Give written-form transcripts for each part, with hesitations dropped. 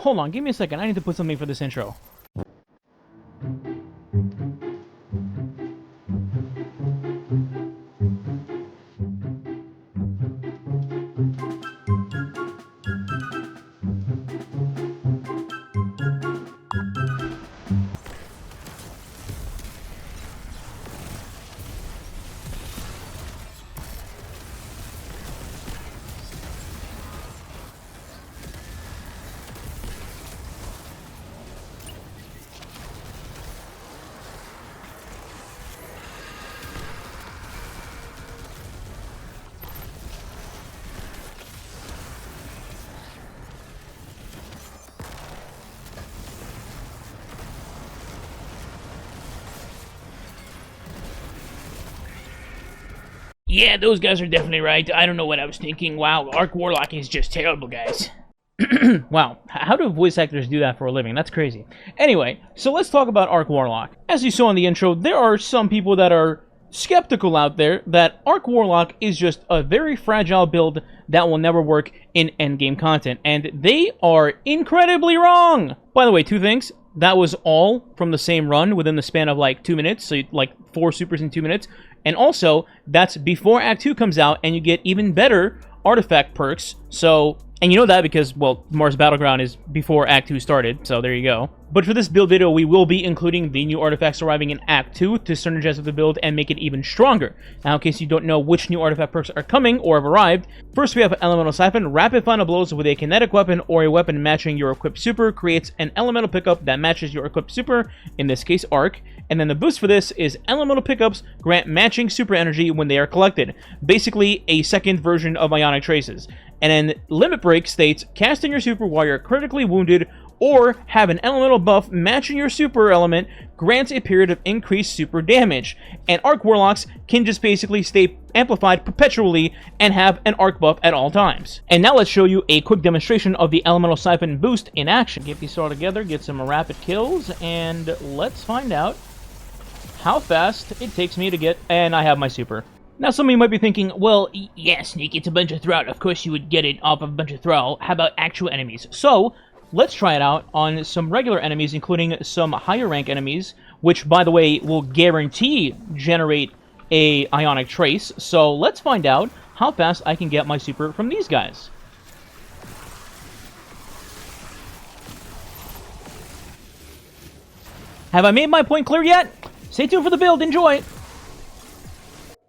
hold on, give me a second. I need to put something for this intro. Yeah, those guys are definitely right. I don't know what I was thinking. Wow, Arc Warlock is just terrible, guys. Wow, how do voice actors do that for a living? That's crazy. Anyway, so let's talk about Arc Warlock. As you saw in the intro, there are some people that are skeptical out there that Arc Warlock is just a very fragile build that will never work in endgame content, and they are incredibly wrong! By the way, two things. That was all from the same run within the span of like 2 minutes, so like 4 supers in 2 minutes. And also, that's before Act 2 comes out, and you get even better artifact perks. So, and you know that because, well, Mars Battleground is before Act 2 started, so there you go. But for this build video, we will be including the new artifacts arriving in Act 2 to synergize with the build and make it even stronger. Now, in case you don't know which new artifact perks are coming or have arrived, first we have Elemental Siphon. Rapid final blows with a kinetic weapon or a weapon matching your equipped super creates an elemental pickup that matches your equipped super, in this case Arc. And then the boost for this is elemental pickups grant matching super energy when they are collected. Basically, a second version of Ionic Traces. And then Limit Break states, casting your super while you're critically wounded or have an elemental buff matching your super element grants a period of increased super damage. And Arc Warlocks can just basically stay amplified perpetually and have an arc buff at all times. And now let's show you a quick demonstration of the Elemental Siphon boost in action. Get these all together, get some rapid kills, and let's find out how fast it takes me to get, and I have my super. Now some of you might be thinking, well, yeah, Sneak, it's a bunch of Thrall. Of course you would get it off of a bunch of Thrall. How about actual enemies? So, let's try it out on some regular enemies, including some higher rank enemies, which, by the way, will guarantee generate a Ionic Trace. So let's find out how fast I can get my super from these guys. Have I made my point clear yet? Stay tuned for the build, enjoy!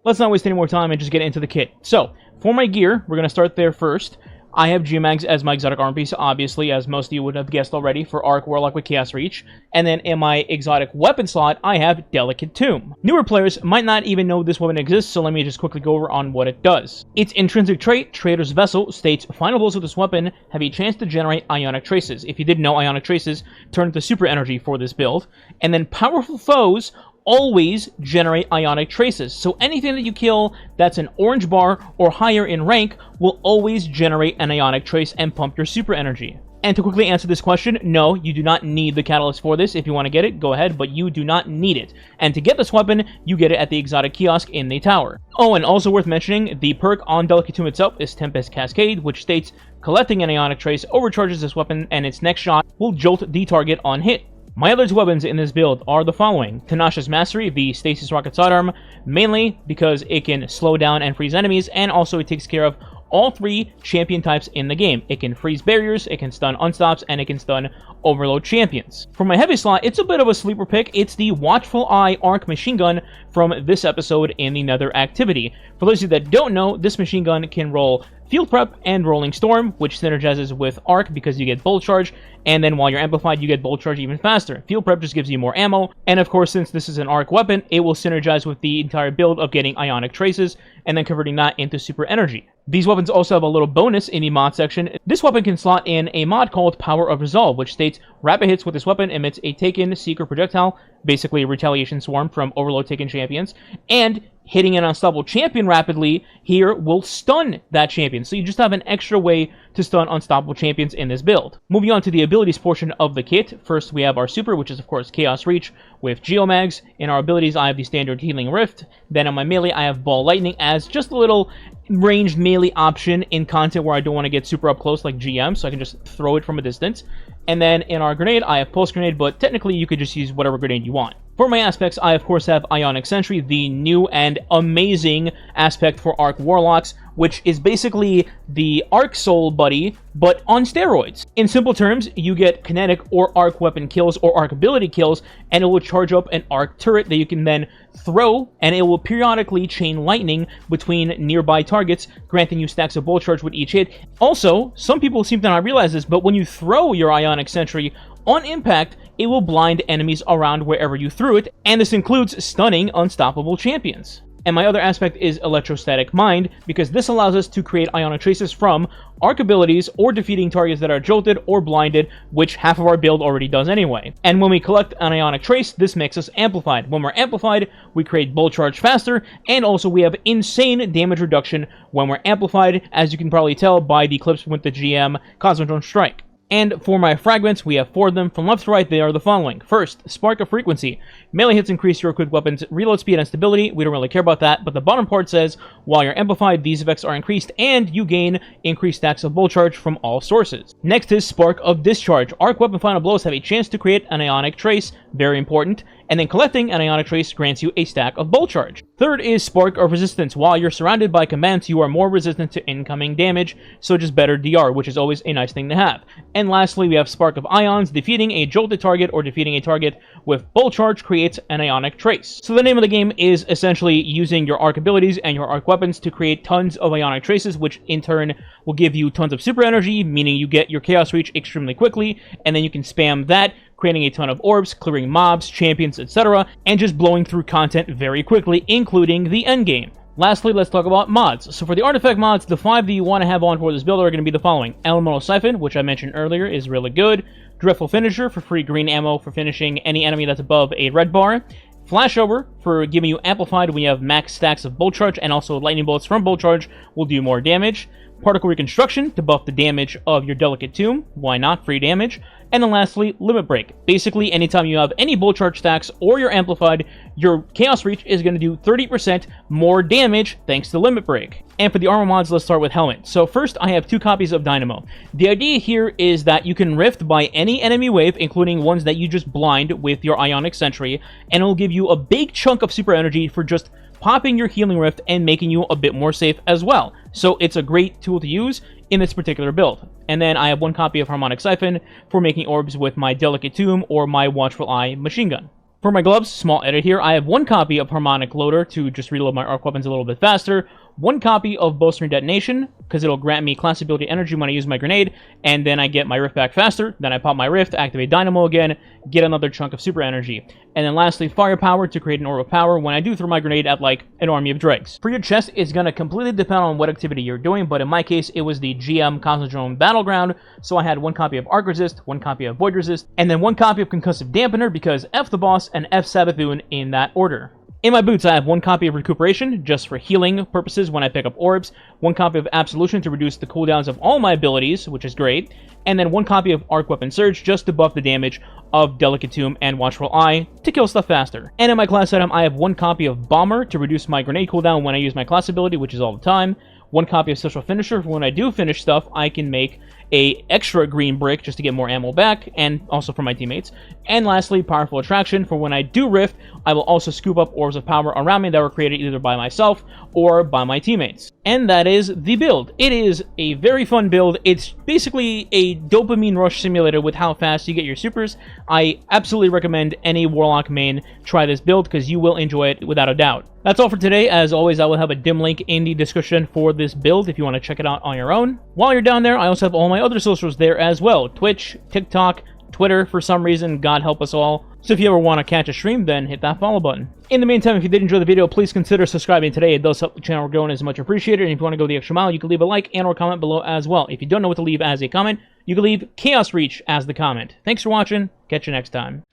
Let's not waste any more time and just get into the kit. So, for my gear, we're going to start there first. I have G-Mags as my exotic arm piece, obviously, as most of you would have guessed already, for Arc Warlock with Chaos Reach. And then in my exotic weapon slot, I have Delicate Tomb. Newer players might not even know this weapon exists, so let me just quickly go over on what it does. Its intrinsic trait, Trader's Vessel, states, final blows with this weapon have a chance to generate Ionic Traces. If you didn't know, Ionic Traces turn into super energy for this build. And then powerful foes always generate Ionic Traces. So anything that you kill that's an orange bar or higher in rank will always generate an Ionic Trace and pump your super energy. And to quickly answer this question, no, you do not need the catalyst for this. If you want to get it, go ahead, but you do not need it. And to get this weapon, you get it at the exotic kiosk in the tower. Oh, and also worth mentioning, the perk on Delicate Tomb itself is Tempest Cascade, which states, collecting an Ionic Trace overcharges this weapon, and its next shot will jolt the target on hit. My other two weapons in this build are the following. Tenacious Mastery, the Stasis Rocket Sidearm, mainly because it can slow down and freeze enemies, and also it takes care of all 3 champion types in the game. It can freeze barriers, it can stun unstops, and it can stun overload champions. For my heavy slot, it's a bit of a sleeper pick. It's the Watchful Eye Arc Machine Gun from this episode in the Nether Activity. For those of you that don't know, this machine gun can roll Field Prep and Rolling Storm, which synergizes with Arc because you get Bolt Charge, and then while you're amplified, you get Bolt Charge even faster. Field Prep just gives you more ammo, and of course, since this is an Arc weapon, it will synergize with the entire build of getting Ionic Traces, and then converting that into super energy. These weapons also have a little bonus in the mod section. This weapon can slot in a mod called Power of Resolve, which states, rapid hits with this weapon emits a taken secret projectile, basically a retaliation swarm from overload taken champions, and hitting an unstoppable champion rapidly here will stun that champion. So you just have an extra way to stun unstoppable champions in this build. Moving on to the abilities portion of the kit, first we have our super, which is of course Chaos Reach with Geomags. In our abilities, I have the standard Healing Rift. Then on my melee, I have Ball Lightning as just a little ranged melee option in content where I don't want to get super up close like GM, so I can just throw it from a distance. And then in our grenade, I have Pulse Grenade, but technically you could just use whatever grenade you want. For my aspects, I of course have Ionic Sentry, the new and amazing aspect for Arc Warlocks, which is basically the Arc Soul buddy, but on steroids. In simple terms, you get kinetic or arc weapon kills or arc ability kills, and it will charge up an arc turret that you can then throw, and it will periodically chain lightning between nearby targets, granting you stacks of bolt charge with each hit. Also, some people seem to not realize this, but when you throw your Ionic Sentry, on impact, it will blind enemies around wherever you threw it, and this includes stunning unstoppable champions. And my other aspect is Electrostatic Mind, because this allows us to create Ionic Traces from arc abilities or defeating targets that are jolted or blinded, which half of our build already does anyway. And when we collect an Ionic Trace, this makes us Amplified. When we're Amplified, we create Bolt Charge faster, and also we have insane damage reduction when we're Amplified, as you can probably tell by the clips with the GM Cosmodrome Strike. And for my fragments, we have 4 of them. From left to right, they are the following. First, Spark of Frequency. Melee hits increase your equipped weapon's reload speed and stability. We don't really care about that, but the bottom part says, while you're amplified, these effects are increased, and you gain increased stacks of Bolt Charge from all sources. Next is Spark of Discharge. Arc weapon final blows have a chance to create an Ionic Trace, very important, and then collecting an Ionic Trace grants you a stack of Bolt Charge. Third is Spark of Resistance. While you're surrounded by combatants, you are more resistant to incoming damage, so just better DR, which is always a nice thing to have. And lastly, we have Spark of Ions. Defeating a jolted target or defeating a target with Bolt Charge creates an Ionic Trace. So the name of the game is essentially using your arc abilities and your arc weapons to create tons of Ionic Traces, which in turn will give you tons of super energy, meaning you get your Chaos Reach extremely quickly, and then you can spam that, creating a ton of orbs, clearing mobs, champions, etc., and just blowing through content very quickly, including the endgame. Lastly, let's talk about mods. So for the artifact mods, the 5 that you want to have on for this build are going to be the following. Elemental Siphon, which I mentioned earlier, is really good. Dreadful Finisher for free green ammo for finishing any enemy that's above a red bar. Flashover for giving you amplified when you have max stacks of Bolt Charge, and also lightning bolts from Bolt Charge will do more damage. Particle Reconstruction to buff the damage of your Delicate Tomb. Why not? Free damage. And then lastly, Limit Break. Basically, anytime you have any Bolt Charge stacks or you're amplified, your Chaos Reach is going to do 30% more damage thanks to Limit Break. And for the armor mods, let's start with Helmet. So first, I have 2 copies of Dynamo. The idea here is that you can rift by any enemy wave, including ones that you just blind with your Ionic Sentry, and it will give you a big chunk of super energy for just popping your Healing Rift and making you a bit more safe as well. So it's a great tool to use in this particular build. And then I have 1 copy of Harmonic Siphon for making orbs with my Delicate Tomb or my Watchful Eye machine gun. For my gloves, small edit here, I have 1 copy of Harmonic Loader to just reload my arc weapons a little bit faster, 1 copy of Bowstring Detonation, because it'll grant me class ability energy when I use my grenade, and then I get my rift back faster, then I pop my rift, activate Dynamo again, get another chunk of super energy. And then lastly, Firepower to create an orb of power when I do throw my grenade at like an army of dregs. For your chest, it's going to completely depend on what activity you're doing, but in my case, it was the GM Cosmodrome Battleground, so I had 1 copy of Arc Resist, 1 copy of Void Resist, and then 1 copy of Concussive Dampener, because F the boss and F Sabathun in that order. In my boots, I have 1 copy of Recuperation, just for healing purposes when I pick up orbs, 1 copy of Absolution to reduce the cooldowns of all my abilities, which is great, and then 1 copy of Arc Weapon Surge just to buff the damage of Delicate Tomb and Watchful Eye to kill stuff faster. And in my class item, I have 1 copy of Bomber to reduce my grenade cooldown when I use my class ability, which is all the time, 1 copy of Social Finisher for when I do finish stuff, I can make a extra green brick just to get more ammo back, and also for my teammates. And lastly, Powerful Attraction for when I do rift, I will also scoop up orbs of power around me that were created either by myself or by my teammates. And that is the build. It is a very fun build. It's basically a dopamine rush simulator with how fast you get your supers. I absolutely recommend any Warlock main try this build because you will enjoy it without a doubt. That's all for today. As always, I will have a dim link in the description for this build if you want to check it out on your own. While you're down there, I also have all my other socials there as well. Twitch, TikTok, Twitter for some reason, God help us all. So if you ever want to catch a stream, then hit that follow button. In the meantime, if you did enjoy the video, please consider subscribing today. It does help the channel grow and is much appreciated. And if you want to go the extra mile, you can leave a like and or comment below as well. If you don't know what to leave as a comment, you can leave Chaos Reach as the comment. Thanks for watching. Catch you next time.